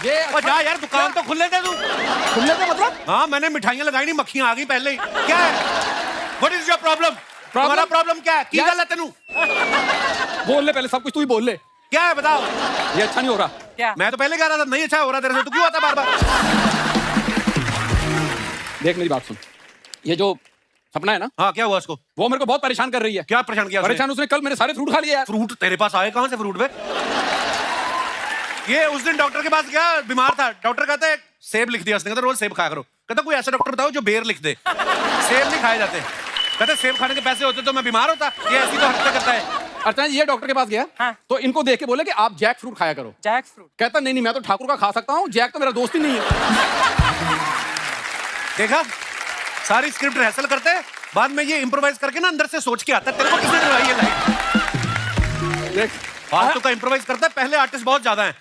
ये और जा यार, दुकान तो खुलने दे तू। खुलने से मतलब? हाँ, मैंने मिठाइयाँ लगाई नहीं, मक्खियाँ आ गई पहले ही। क्या है? What is your problem? तुम्हारा प्रॉब्लम क्या है? की गल है तेनू? बोल ले पहले, सब कुछ तू ही बोल ले। क्या है बताओ? ये अच्छा नहीं हो रहा। क्या? मैं तो पहले कह रहा था नहीं अच्छा हो रहा तेरे से, तू क्यों आता बार बार? देख मेरी बात सुन, ये जो सपना है ना, हाँ, क्या हुआ उसको? वो मेरे को बहुत परेशान कर रही है। क्या परेशान किया उसने? परेशान उसने कल मेरे सारे फ्रूट खा लिए यार। फ्रूट तेरे पास आए कहाँ से फ्रूट बे? ये उस दिन डॉक्टर के पास गया, बीमार था। डॉक्टर कहता है सेब लिख दिया उसने, कहता रोज सेब खाया करो। कहता कोई ऐसा डॉक्टर बताओ जो बेर लिख दे, सेब नहीं खाए जाते। कहते सेब खाने के पैसे होते तो मैं बीमार होता। ये ऐसी तो हरकतें करता है। अर्चना जी ये डॉक्टर के पास गया, हाँ। तो इनको देख के बोले कि आप जैक फ्रूट खाया करो। Jack fruit? कहता नहीं नहीं, मैं तो ठाकुर का खा सकता हूँ, जैक तो मेरा दोस्त ही नहीं है। देखा, सारी स्क्रिप्ट रिहर्सल करते हैं, बाद में ये इम्प्रोवाइज करके ना अंदर से सोच के आता है। तेरे को किसने डरवाई है लाइन? देख फालतू का इम्प्रोवाइज करता है, पहले आर्टिस्ट बहुत ज्यादा है।